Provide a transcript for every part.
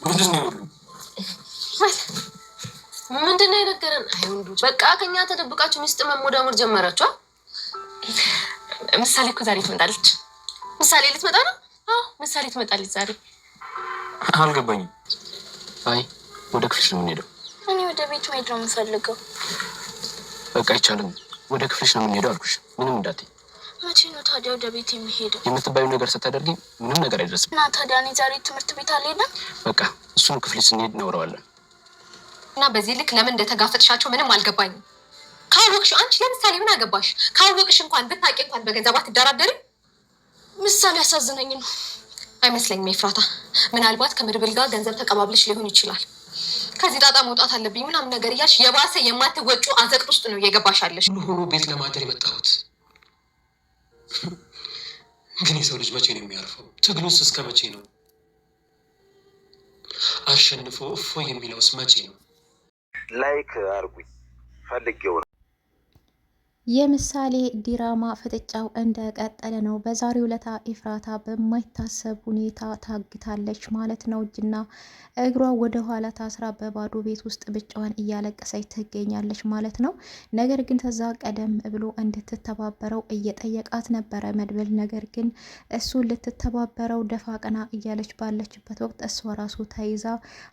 ምንድነው የነገረን? አይወንዶች በቃ ከኛ ተደብቃችሁ ሚስጥ መሞዳሞር ጀመራችሁ። ምሳሌ እኮ ዛሬ ትመጣለች። ምሳሌ ልትመጣ ነው? አዎ ምሳሌ ትመጣለች ዛሬ። አልገባኝም። አይ ወደ ክፍልሽ ነው የምንሄደው። እኔ ወደ ቤት መሄድ ነው የምፈልገው። በቃ አይቻልም። ወደ ክፍልሽ ነው የምንሄደው አልኩሽ። ምንም እንዳትይ። መቼ ነው ታዲያ ወደ ቤት የሚሄደው? የምትባዩ ነገር ስታደርጊ ምንም ነገር አይደርስም። እና ታዲያ እኔ ዛሬ ትምህርት ቤት አልሄድም? በቃ እሱን ክፍልሽ ስንሄድ እናወራዋለን። እና በዚህ ልክ ለምን እንደተጋፈጥሻቸው ምንም አልገባኝም። ካወቅሽ አንቺ ለምሳሌ ምን አገባሽ? ካወቅሽ እንኳን ብታውቂ እንኳን በገንዘብ አትደራደሪም። ምሳሌ አሳዝነኝ ነው። አይመስለኝም ኤፍራታ። ምናልባት ከምድብል ጋር ገንዘብ ተቀባብልሽ ሊሆን ይችላል። ከዚህ ጣጣ መውጣት አለብኝ ምናምን ነገር እያልሽ የባሰ የማትወጩ አዘቅት ውስጥ ነው እየገባሻለሽ። ሁሉ ሆኖ ቤት ለማደር የመጣሁት ግን የሰው ልጅ መቼ ነው የሚያርፈው? ትግሉስ እስከ መቼ ነው? አሸንፎ እፎ የሚለውስ መቼ ነው? ላይክ አርጉኝ ፈልጌው ነው። የምሳሌ ዲራማ ፍጥጫው እንደቀጠለ ነው። በዛሬው ዕለት ኤፍራታ በማይታሰብ ሁኔታ ታግታለች ማለት ነው። እጅና እግሯ ወደ ኋላ ታስራ በባዶ ቤት ውስጥ ብቻዋን እያለቀሰች ትገኛለች ማለት ነው። ነገር ግን ከዛ ቀደም ብሎ እንድትተባበረው እየጠየቃት ነበረ መድብል። ነገር ግን እሱ ልትተባበረው ደፋ ቀና እያለች ባለችበት ወቅት እሷ ራሱ ተይዛ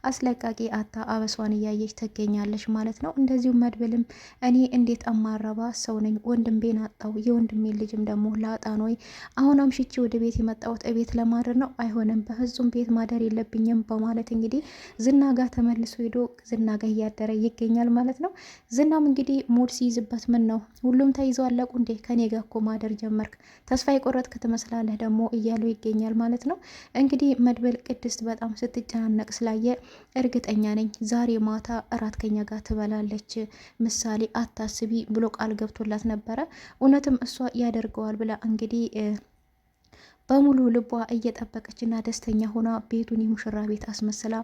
አስለቃቂ አታ አበሷን እያየች ትገኛለች ማለት ነው። እንደዚሁም መድብልም እኔ እንዴት አማረባ ሰው ነኝ፣ ወንድሜን አጣው፣ የወንድሜን ልጅም ደግሞ ላጣን ወይ? አሁን አምሽቼ ወደ ቤት የመጣሁት ቤት ለማደር ነው? አይሆንም፣ በፍጹም ቤት ማደር የለብኝም በማለት እንግዲህ ዝና ጋር ተመልሶ ሄዶ ዝና ጋር እያደረ ይገኛል ማለት ነው። ዝናም እንግዲህ ሙድ ሲይዝበት ምን ነው ሁሉም ተይዘው አለቁ እንዴ? ከኔ ጋር እኮ ማደር ጀመርክ፣ ተስፋ የቆረጥክ ትመስላለህ ደግሞ እያሉ ይገኛል ማለት ነው። እንግዲህ መድብል ቅድስት በጣም ስትጨናነቅ ስላየ እርግጠኛ ነኝ ዛሬ ማታ እራት ከኛ ጋር ትበላለች ምሳሌ አታስቢ ብሎ ቃል ገብቶላል ነበረ። እውነትም እሷ ያደርገዋል ብላ እንግዲህ በሙሉ ልቧ እየጠበቀችና ደስተኛ ሆና ቤቱን የሙሽራ ቤት አስመስላ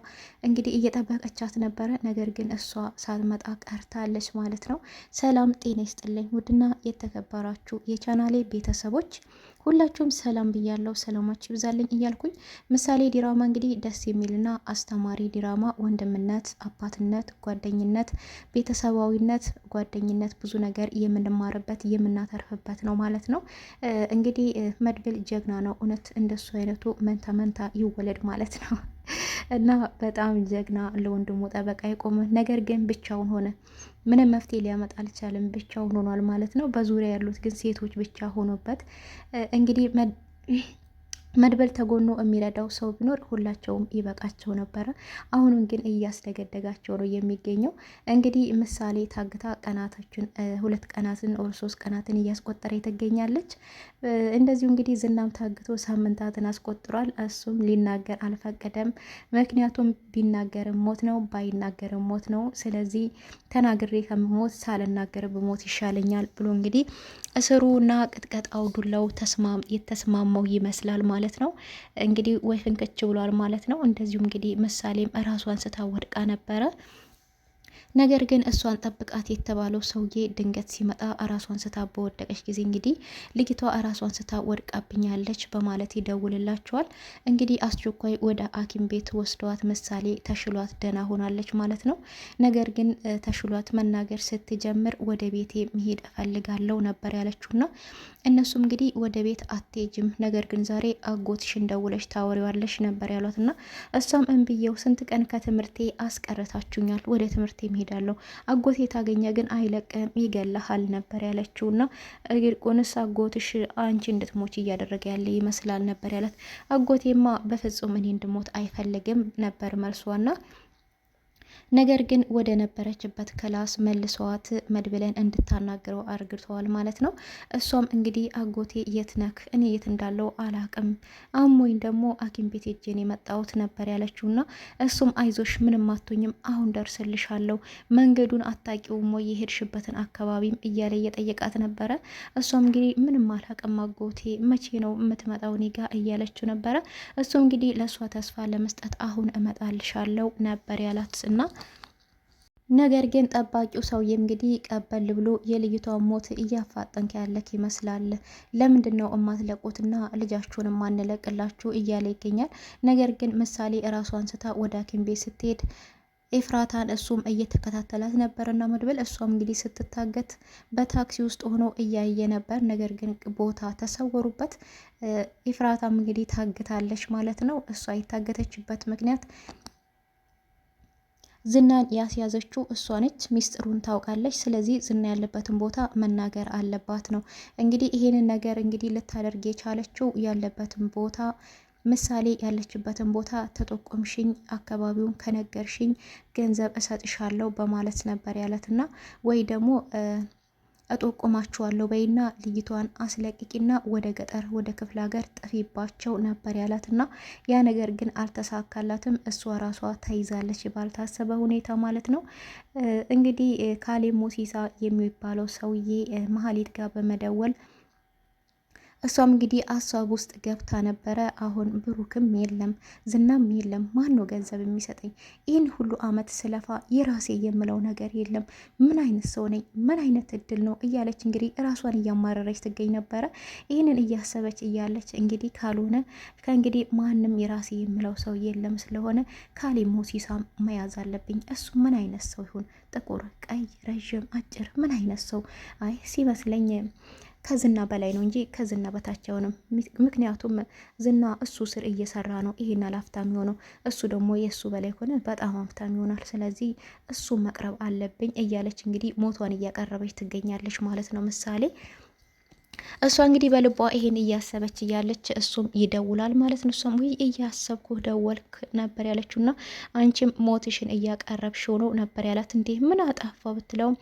እንግዲህ እየጠበቀቻት ነበረ። ነገር ግን እሷ ሳትመጣ ቀርታለች ማለት ነው። ሰላም ጤና ይስጥልኝ ውድና የተከበራችሁ የቻናሌ ቤተሰቦች ሁላችሁም ሰላም ብያለሁ። ሰላማችሁ ይብዛልኝ እያልኩኝ ምሳሌ ዲራማ እንግዲህ ደስ የሚልና አስተማሪ ዲራማ ወንድምነት፣ አባትነት፣ ጓደኝነት፣ ቤተሰባዊነት፣ ጓደኝነት ብዙ ነገር የምንማርበት የምናተርፍበት ነው ማለት ነው። እንግዲህ መድብል ጀግና ነው። እውነት እንደሱ አይነቱ መንታ መንታ ይወለድ ማለት ነው። እና በጣም ጀግና ለወንድሙ ጠበቃ የቆመ ነገር ግን ብቻውን ሆነ። ምንም መፍትሄ ሊያመጣ አልቻለም። ብቻውን ሆኗል ማለት ነው። በዙሪያ ያሉት ግን ሴቶች ብቻ ሆኖበት እንግዲህ መድብል ተጎኖ የሚረዳው ሰው ቢኖር ሁላቸውም ይበቃቸው ነበረ። አሁንም ግን እያስደገደጋቸው ነው የሚገኘው። እንግዲህ ምሳሌ ታግታ ቀናቶችን 2 ቀናትን ወር 3 ቀናትን እያስቆጠረ ትገኛለች። እንደዚሁ እንግዲህ ዝናም ታግቶ ሳምንታትን አስቆጥሯል። እሱም ሊናገር አልፈቀደም። ምክንያቱም ቢናገርም ሞት ነው፣ ባይናገርም ሞት ነው። ስለዚህ ተናግሬ ከሞት ሳልናገር በሞት ይሻለኛል ብሎ እንግዲህ እስሩና ቅጥቀጣው ዱላው የተስማማው ይመስላል ማለት ነው። እንግዲህ ወይ ፍንክች ብሏል ማለት ነው። እንደዚሁም እንግዲህ ምሳሌም ራሷን ስታ ወድቃ ነበረ። ነገር ግን እሷን ጠብቃት የተባለው ሰውዬ ድንገት ሲመጣ ራሷን ስታ በወደቀች ጊዜ እንግዲህ ልጅቷ ራሷን ስታ ወድቃብኛለች በማለት ይደውልላቸዋል። እንግዲህ አስቸኳይ ወደ ሐኪም ቤት ወስደዋት ምሳሌ ተሽሏት ደህና ሆናለች ማለት ነው። ነገር ግን ተሽሏት መናገር ስትጀምር ወደ ቤቴ መሄድ እፈልጋለሁ ነበር ያለችውና እነሱም እንግዲህ ወደ ቤት አትሄጂም፣ ነገር ግን ዛሬ አጎትሽን ደውለሽ ታወሪዋለሽ ነበር ያሏትና እሷም እንብየው ስንት ቀን ከትምህርቴ አስቀረታችሁኛል፣ ወደ ትምህርቴ ሄዳለሁ፣ አጎቴ ታገኘ ግን አይለቅም ይገላሃል ነበር ያለችውና ይልቁንስ አጎትሽ አንቺ እንድትሞች እያደረገ ያለ ይመስላል ነበር ያላት። አጎቴማ በፍጹም እኔ እንድሞት አይፈልግም ነበር መልሷና ነገር ግን ወደ ነበረችበት ክላስ መልሰዋት መድብለን እንድታናግረው አርግተዋል ማለት ነው። እሷም እንግዲህ አጎቴ የት ነክ? እኔ የት እንዳለው አላቅም፣ አሞኝ ደግሞ ሐኪም ቤት ሄጄን የመጣሁት ነበር ያለችውና እሱም አይዞሽ ምንም አትሆኝም፣ አሁን ደርስልሻለሁ፣ መንገዱን አታውቂውም ወይ የሄድሽበትን አካባቢም እያለ እየጠየቃት ነበረ። እሷም እንግዲህ ምንም አላቅም አጎቴ፣ መቼ ነው የምትመጣው እኔ ጋ እያለችው ነበረ። እሱም እንግዲህ ለእሷ ተስፋ ለመስጠት አሁን እመጣልሻለሁ ነበር ያላት እና ነገር ግን ጠባቂው ሰውዬ እንግዲህ ቀበል ብሎ የልጅቷን ሞት እያፋጠንክ ያለክ ይመስላል። ለምንድን ነው እማትለቁትና ልጃችሁን ማንለቅላችሁ እያለ ይገኛል። ነገር ግን ምሳሌ እራሷን ስታ ወደ ሐኪም ቤት ስትሄድ ኤፍራታን እሱም እየተከታተላት ነበርና መድብል እሷም እንግዲህ ስትታገት በታክሲ ውስጥ ሆኖ እያየ ነበር። ነገር ግን ቦታ ተሰወሩበት። ኤፍራታም እንግዲህ ታግታለች ማለት ነው። እሷ የታገተችበት ምክንያት ዝናን ያስያዘችው እሷ ነች። ሚስጥሩን ታውቃለች። ስለዚህ ዝና ያለበትን ቦታ መናገር አለባት ነው እንግዲህ ይሄንን ነገር እንግዲህ ልታደርግ የቻለችው ያለበትን ቦታ ምሳሌ ያለችበትን ቦታ ተጠቆምሽኝ፣ አካባቢውን ከነገርሽኝ ገንዘብ እሰጥሻለሁ በማለት ነበር ያለትና ወይ ደግሞ እጠቁማችኋለሁ በይና ልጅቷን አስለቅቂና ወደ ገጠር ወደ ክፍለ ሀገር ጥፊባቸው ነበር ያላትና ያ ነገር ግን አልተሳካላትም። እሷ ራሷ ተይዛለች ባልታሰበ ሁኔታ ማለት ነው። እንግዲህ ካሌብ ሞሲሳ የሚባለው ሰውዬ መሀሌት ጋር በመደወል እሷም እንግዲህ ሀሳብ ውስጥ ገብታ ነበረ። አሁን ብሩክም የለም ዝናም የለም፣ ማን ነው ገንዘብ የሚሰጠኝ? ይህን ሁሉ አመት ስለፋ የራሴ የምለው ነገር የለም። ምን አይነት ሰው ነኝ? ምን አይነት እድል ነው? እያለች እንግዲህ ራሷን እያማረረች ትገኝ ነበረ። ይህንን እያሰበች እያለች እንግዲህ ካልሆነ ከእንግዲህ ማንም የራሴ የምለው ሰው የለም፣ ስለሆነ ካሌብ ሞሲሳ መያዝ አለብኝ። እሱ ምን አይነት ሰው ይሁን? ጥቁር፣ ቀይ፣ ረዥም፣ አጭር፣ ምን አይነት ሰው? አይ ሲመስለኝ ከዝና በላይ ነው እንጂ ከዝና በታች አይሆንም። ምክንያቱም ዝና እሱ ስር እየሰራ ነው ይሄን ሀብታም የሆነው፣ እሱ ደግሞ የእሱ በላይ ሆነ በጣም ሀብታም ይሆናል። ስለዚህ እሱ መቅረብ አለብኝ እያለች እንግዲህ ሞቷን እያቀረበች ትገኛለች ማለት ነው ምሳሌ። እሷ እንግዲህ በልቧ ይሄን እያሰበች እያለች እሱም ይደውላል ማለት ነው። እሷም ወይ እያሰብኩ ደወልክ ነበር ያለችውና አንቺም ሞትሽን እያቀረብሽው ነው ነበር ያላት። እንዴ ምን አጣፋ ብትለውም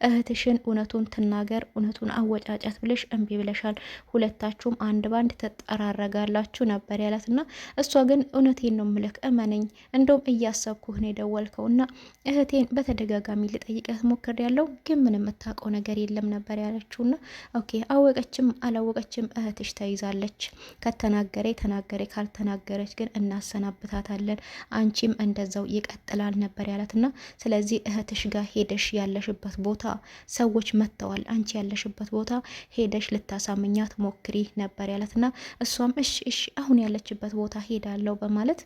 እህትሽን እውነቱን ትናገር፣ እውነቱን አወጫጫት ብለሽ እምቢ ብለሻል፣ ሁለታችሁም አንድ ባንድ ተጠራረጋላችሁ ነበር ያላትና እሷ ግን እውነቴን ነው ምልክ እመነኝ፣ እንደውም እያሰብኩህ ነው የደወልከውና እህቴን በተደጋጋሚ ልጠይቃት ሞክሬያለሁ፣ ግን ምንም የምታውቀው ነገር የለም ነበር ያለችውና ኦኬ አወቀችም አላወቀችም እህትሽ ተይዛለች። ከተናገረ ተናገረ፣ ካልተናገረች ግን እናሰናብታታለን፣ አንቺም እንደዛው ይቀጥላል ነበር ያላትና ስለዚህ እህትሽ ጋር ሄደሽ ያለሽበት ቦታ ሰዎች መጥተዋል፣ አንቺ ያለሽበት ቦታ ሄደሽ ልታሳምኛት ሞክሪ ነበር ያላትና እሷም እሺ አሁን ያለችበት ቦታ ሄዳለሁ በማለት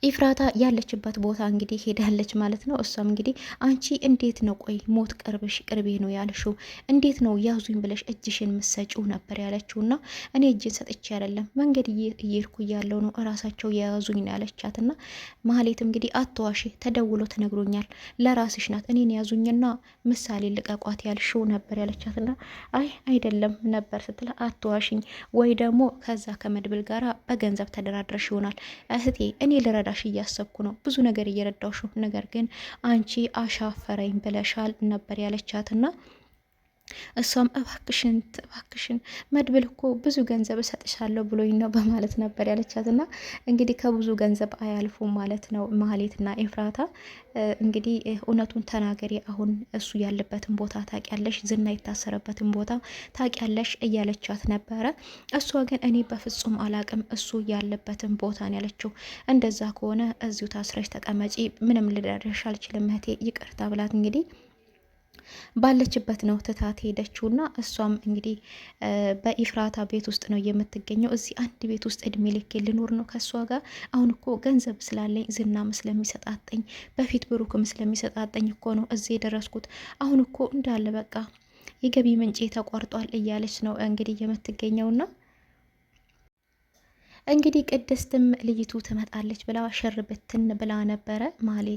ኢፍራታ ያለችበት ቦታ እንግዲህ ሄዳለች ማለት ነው። እሷም እንግዲህ አንቺ እንዴት ነው ቆይ ሞት ቅርቤ ነው ያልሽው? እንዴት ነው ያዙኝ ብለሽ እጅሽን ምሰጪው ነበር ያለችውና እኔ እጅን ሰጥቼ አይደለም መንገድ እየሄድኩ እያለው ነው እራሳቸው የያዙኝ ነው ያለቻትና ማህሌት እንግዲህ አትዋሺ፣ ተደውሎ ተነግሮኛል፣ ለራስሽ ናት እኔን ያዙኝና ምሳሌ ልቀቋት ያልሽው ነበር ያለቻትና አይ አይደለም ነበር ስትል አትዋሽኝ፣ ወይ ደግሞ ከዛ ከመድብል ጋራ በገንዘብ ተደራድረሽ ይሆናል እህቴ እኔ ልረዳሽ እያሰብኩ ነው፣ ብዙ ነገር እየረዳሽ ነው፣ ነገር ግን አንቺ አሻፈረኝ ብለሻል ነበር ያለቻትና እሷም እባክሽን መድብል እኮ ብዙ ገንዘብ እሰጥሻለሁ ብሎኝ ነው በማለት ነበር ያለቻትና እንግዲህ ከብዙ ገንዘብ አያልፉም ማለት ነው ማህሌትና ኤፍራታ። እንግዲህ እውነቱን ተናገሪ፣ አሁን እሱ ያለበትን ቦታ ታውቂያለሽ፣ ዝና የታሰረበትን ቦታ ታውቂያለሽ እያለቻት ነበረ። እሷ ግን እኔ በፍጹም አላቅም እሱ ያለበትን ቦታ ነው ያለችው። እንደዛ ከሆነ እዚሁ ታስረሽ ተቀመጪ፣ ምንም ልደርሽ አልችልም እህቴ ይቅርታ ብላት እንግዲህ ባለችበት ነው ትታት ሄደችውና እሷም እንግዲህ በኢፍራታ ቤት ውስጥ ነው የምትገኘው። እዚህ አንድ ቤት ውስጥ እድሜ ልኬ ልኖር ነው ከሷ ጋር? አሁን እኮ ገንዘብ ስላለኝ ዝናም ስለሚሰጣጠኝ በፊት ብሩክም ስለሚሰጣጠኝ እኮ ነው እዚህ የደረስኩት። አሁን እኮ እንዳለ በቃ የገቢ ምንጭ ተቋርጧል እያለች ነው እንግዲህ የምትገኘውና እንግዲህ ቅድስትም ልጅቱ ትመጣለች ብላ ሸርብትን ብላ ነበረ። ማሌ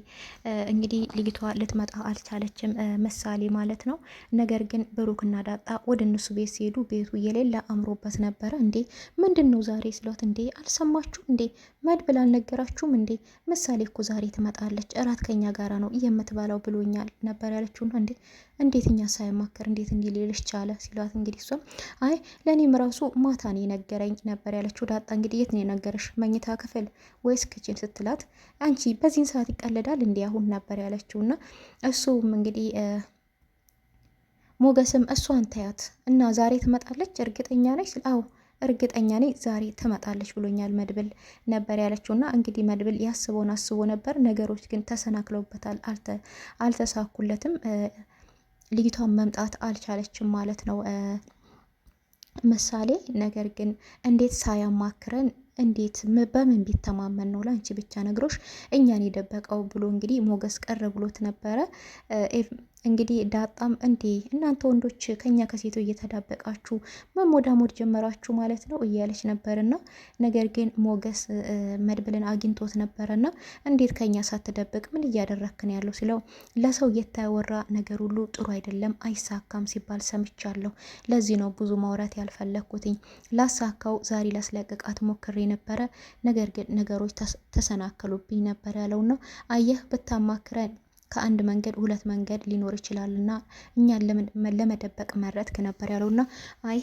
እንግዲህ ልጅቷ ልትመጣ አልቻለችም፣ ምሳሌ ማለት ነው። ነገር ግን ብሩክና ዳጣ ወደ እነሱ ቤት ሲሄዱ ቤቱ የሌለ አምሮበት ነበረ። እንዴ ምንድን ነው ዛሬ ስሏት፣ እንዴ አልሰማችሁም እንዴ መድብል አልነገራችሁም እንዴ ምሳሌ እኮ ዛሬ ትመጣለች፣ እራት ከኛ ጋራ ነው የምትበላው ብሎኛል ነበር ያለችው። እንዴ እንዴት እኛ ሳይማከር እንዴት እንዲልልሽ ቻለ ሲሏት፣ እንግዲህ እሷም አይ ለእኔም ራሱ ማታን የነገረኝ ነበር ያለችው። ዳጣ እንግዲህ የት ነው የነገረሽ? መኝታ ክፍል ወይስ ክችን ስትላት፣ አንቺ በዚህን ሰዓት ይቀለዳል እንዲ አሁን ነበር ያለችውና እሱም እንግዲህ ሞገስም እሷን ታያት እና ዛሬ ትመጣለች እርግጠኛ ነች? አዎ እርግጠኛ ነኝ ዛሬ ትመጣለች ብሎኛል መድብል ነበር ያለችውና እንግዲህ መድብል ያስበውን አስቦ ነበር። ነገሮች ግን ተሰናክለውበታል፣ አልተሳኩለትም። ልጅቷን መምጣት አልቻለችም ማለት ነው ምሳሌ። ነገር ግን እንዴት ሳያማክረን እንዴት በምን ቢተማመን ነው ለአንቺ ብቻ ነግሮሽ እኛን የደበቀው ብሎ እንግዲህ ሞገስ ቀር ብሎት ነበረ። እንግዲህ ዳጣም እንዴ እናንተ ወንዶች ከኛ ከሴቱ እየተዳበቃችሁ መሞዳሞድ ጀመራችሁ ማለት ነው እያለች ነበርና ነገር ግን ሞገስ መድብልን አግኝቶት ነበርና እንዴት ከኛ ሳትደብቅ ምን እያደረክን ያለው ሲለው ለሰው የተወራ ነገር ሁሉ ጥሩ አይደለም አይሳካም ሲባል ሰምቻለሁ። ለዚህ ነው ብዙ ማውራት ያልፈለኩትኝ። ላሳካው ዛሬ ላስለቅቃት ሞክሬ ነበረ፣ ነገር ግን ነገሮች ተሰናከሉብኝ ነበር ያለው ነው። አየህ ብታማክረን ከአንድ መንገድ ሁለት መንገድ ሊኖር ይችላልና እኛን ለመደበቅ መረጥክ ነበር ያለውና አይ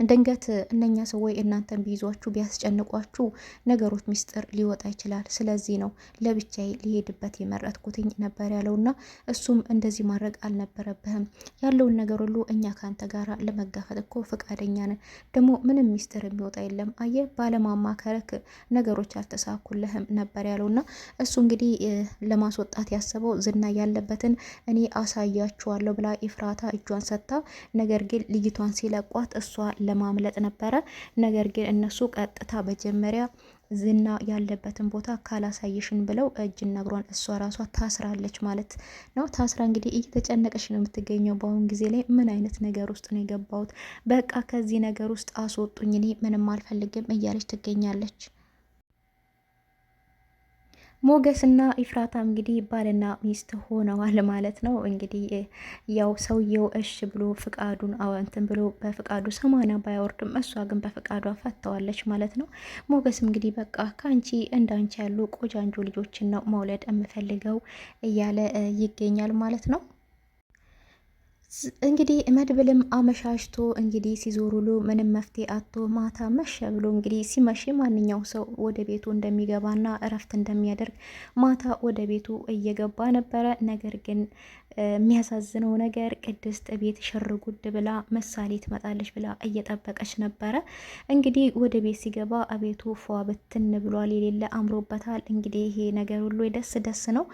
ድንገት እነኛ ሰዎች እናንተን ቢይዟችሁ ቢያስጨንቋችሁ ነገሮች ሚስጥር ሊወጣ ይችላል። ስለዚህ ነው ለብቻዬ ሊሄድበት የመረጥኩትኝ ነበር ያለውና እሱም እንደዚህ ማድረግ አልነበረብህም። ያለውን ነገር ሁሉ እኛ ካንተ ጋር ለመጋፈጥ እኮ ፈቃደኛ ነን። ደግሞ ምንም ሚስጥር የሚወጣ የለም። አየህ ባለማማከረክ ነገሮች አልተሳኩልህም ነበር ያለውና እሱ እንግዲህ ለማስወጣት ያሰበው ዝና ያለበትን እኔ አሳያችኋለሁ ብላ ኢፍራታ እጇን ሰጥታ፣ ነገር ግን ልጅቷን ሲለቋት እሷ ለማምለጥ ነበረ። ነገር ግን እነሱ ቀጥታ መጀመሪያ ዝና ያለበትን ቦታ ካላሳየሽን ብለው እጅና እግሯን እሷ ራሷ ታስራለች ማለት ነው። ታስራ እንግዲህ እየተጨነቀች ነው የምትገኘው። በአሁን ጊዜ ላይ ምን አይነት ነገር ውስጥ ነው የገባሁት? በቃ ከዚህ ነገር ውስጥ አስወጡኝ፣ እኔ ምንም አልፈልግም እያለች ትገኛለች። ሞገስና ኢፍራታ እንግዲህ ባልና ሚስት ሆነዋል ማለት ነው። እንግዲህ ያው ሰውየው እሽ ብሎ ፍቃዱን እንትን ብሎ በፍቃዱ 80 ባያወርድም እሷ ግን በፍቃዷ ፈተዋለች ማለት ነው። ሞገስም እንግዲህ በቃ ከአንቺ እንዳንቺ ያሉ ቆጃንጆ ልጆችን ነው መውለድ የምፈልገው እያለ ይገኛል ማለት ነው። እንግዲህ መድብልም አመሻሽቶ እንግዲህ ሲዞሩሉ ምንም መፍትሄ አቶ ማታ መሸ ብሎ እንግዲህ ሲመሽ ማንኛው ሰው ወደ ቤቱ እንደሚገባና እረፍት እንደሚያደርግ ማታ ወደ ቤቱ እየገባ ነበረ። ነገር ግን የሚያሳዝነው ነገር ቅድስት ቤት ሽር ጉድ ብላ ምሳሌ ትመጣለች ብላ እየጠበቀች ነበረ። እንግዲህ ወደ ቤት ሲገባ ቤቱ ፏ ብትን ብሏል፣ የሌለ አምሮበታል። እንግዲህ ይሄ ነገር ሁሉ ደስ ነው።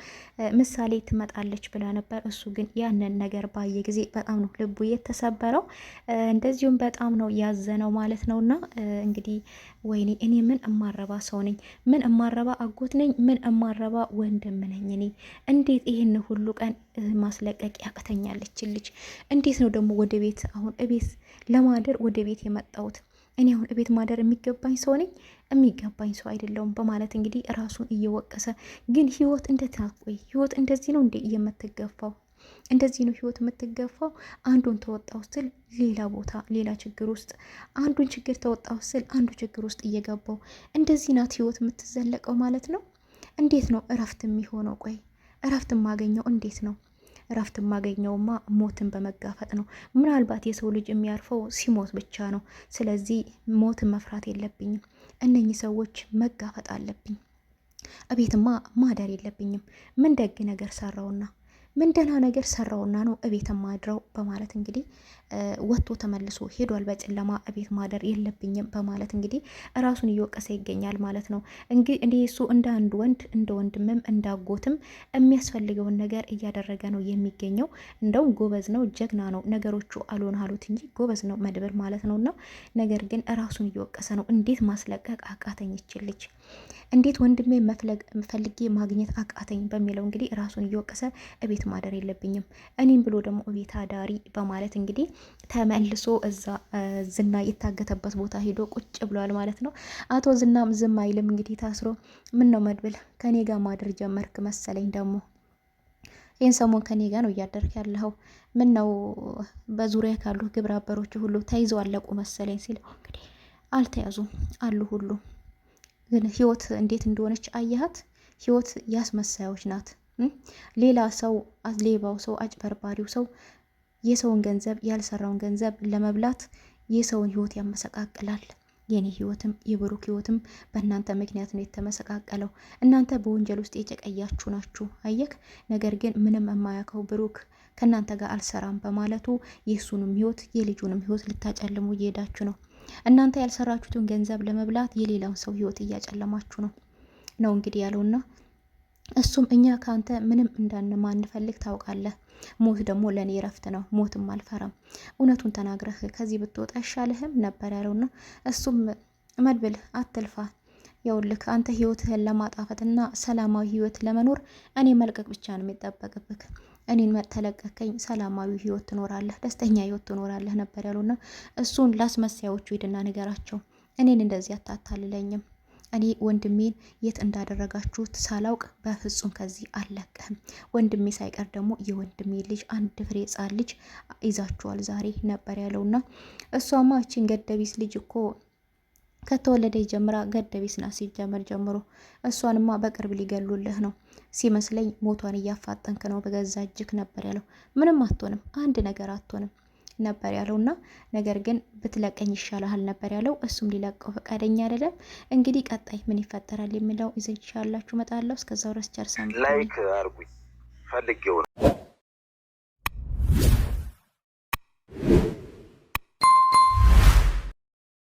ምሳሌ ትመጣለች ብላ ነበር። እሱ ግን ያንን ነገር ባየ ጊዜ በጣም ነው ልቡ የተሰበረው፣ እንደዚሁም በጣም ነው ያዘነው ማለት ነውና እንግዲህ ወይኔ እኔ ምን እማረባ ሰው ነኝ? ምን እማረባ አጎት ነኝ? ምን እማረባ ወንድም ነኝ? እኔ እንዴት ይህን ሁሉ ቀን ማስለቀቅ ያቅተኛለች ልጅ? እንዴት ነው ደግሞ ወደ ቤት አሁን እቤት ለማደር ወደ ቤት የመጣሁት? እኔ አሁን እቤት ማደር የሚገባኝ ሰው ነኝ? የሚገባኝ ሰው አይደለውም በማለት እንግዲህ ራሱን እየወቀሰ ግን ህይወት እንዴት ናት? ቆይ ህይወት እንደዚህ ነው እንዴ የምትገፋው? እንደዚህ ነው ህይወት የምትገፋው? አንዱን ተወጣው ስል ሌላ ቦታ ሌላ ችግር ውስጥ፣ አንዱን ችግር ተወጣው ስል አንዱ ችግር ውስጥ እየገባው፣ እንደዚህ ናት ህይወት የምትዘለቀው ማለት ነው። እንዴት ነው እረፍት የሚሆነው? ቆይ እረፍት የማገኘው እንዴት ነው? እረፍት የማገኘውማ ሞትን በመጋፈጥ ነው። ምናልባት የሰው ልጅ የሚያርፈው ሲሞት ብቻ ነው። ስለዚህ ሞትን መፍራት የለብኝም። እነኚህ ሰዎች መጋፈጥ አለብኝ። እቤትማ ማደር የለብኝም። ምን ደግ ነገር ሰራውና ምን ደህና ነገር ሰራውና ነው እቤት ማድረው በማለት እንግዲህ ወጥቶ ተመልሶ ሄዷል። በጨለማ እቤት ማደር የለብኝም በማለት እንግዲህ ራሱን እየወቀሰ ይገኛል ማለት ነው። እንግዲህ እሱ እንደ አንድ ወንድ እንደ ወንድምም እንዳጎትም የሚያስፈልገውን ነገር እያደረገ ነው የሚገኘው። እንደውም ጎበዝ ነው፣ ጀግና ነው። ነገሮቹ አልሆን አሉት እንጂ ጎበዝ ነው መድብል ማለት ነውና፣ ነገር ግን ራሱን እየወቀሰ ነው። እንዴት ማስለቀቅ አቃተኝ ይችልች? እንዴት ወንድሜ ፈልጌ ማግኘት አቃተኝ በሚለው እንግዲህ ራሱን እየወቀሰ እቤት ማደር የለብኝም እኔም ብሎ ደግሞ እቤት አዳሪ በማለት እንግዲህ ተመልሶ እዛ ዝና የታገተበት ቦታ ሄዶ ቁጭ ብሏል ማለት ነው። አቶ ዝናም ዝም አይልም እንግዲህ ታስሮ። ምን ነው መድብል ከኔ ጋር ማደር ጀመርክ መሰለኝ፣ ደግሞ ይህን ሰሞን ከኔ ጋር ነው እያደርክ ያለኸው። ምን ነው በዙሪያ ካሉ ግብረ አበሮች ሁሉ ተይዘው አለቁ መሰለኝ ሲል፣ እንግዲህ አልተያዙም አሉ ሁሉ። ግን ህይወት እንዴት እንደሆነች አየሃት? ህይወት ያስመሳዮች ናት። ሌላ ሰው ሌባው ሰው አጭበርባሪው ሰው የሰውን ገንዘብ ያልሰራውን ገንዘብ ለመብላት የሰውን ህይወት ያመሰቃቅላል። የኔ ህይወትም የብሩክ ህይወትም በእናንተ ምክንያት ነው የተመሰቃቀለው። እናንተ በወንጀል ውስጥ የጨቀያችሁ ናችሁ። አየክ። ነገር ግን ምንም የማያውቀው ብሩክ ከእናንተ ጋር አልሰራም በማለቱ የእሱንም ህይወት የልጁንም ህይወት ልታጨልሙ እየሄዳችሁ ነው። እናንተ ያልሰራችሁትን ገንዘብ ለመብላት የሌላውን ሰው ህይወት እያጨለማችሁ ነው እንግዲህ ያለውና እሱም እኛ ካንተ ምንም እንዳንማንፈልግ ታውቃለህ። ሞት ደግሞ ለኔ ረፍት ነው። ሞትም አልፈራም። እውነቱን ተናግረህ ከዚህ ብትወጣ አይሻልህም ነበር ያለውና እሱም መድብል አትልፋ፣ ይኸውልህ አንተ ህይወትህን ለማጣፈጥና ሰላማዊ ህይወት ለመኖር እኔ መልቀቅ ብቻ ነው የሚጠበቅብህ። እኔን ተለቀቀኝ፣ ሰላማዊ ህይወት ትኖራለህ፣ ደስተኛ ህይወት ትኖራለህ ነበር ያለውና እሱን ላስመሳዮቹ ሄድና ንገራቸው፣ እኔን እንደዚህ አታታልለኝም። እኔ ወንድሜን የት እንዳደረጋችሁት ሳላውቅ በፍጹም ከዚህ አልለቅህም። ወንድሜ ሳይቀር ደግሞ የወንድሜ ልጅ አንድ ፍሬ ሕፃን ልጅ ይዛችኋል ዛሬ ነበር ያለውና እሷማ እቺን ገደቢስ ልጅ እኮ ከተወለደ ጀምራ ገደቢስ ናት ሲጀመር ጀምሮ። እሷንማ በቅርብ ሊገሉልህ ነው ሲመስለኝ፣ ሞቷን እያፋጠንክ ነው በገዛ እጅክ ነበር ያለው። ምንም አትሆንም፣ አንድ ነገር አትሆንም ነበር ያለውና ነገር ግን ብትለቀኝ ይሻላል ነበር ያለው። እሱም ሊለቀው ፈቃደኛ አይደለም። እንግዲህ ቀጣይ ምን ይፈጠራል የሚለው ይዘንቻላችሁ መጣለሁ። እስከዛው ድረስ ቸር ሰንብቱ። ላይክ አርጉኝ ፈልጌው ነው።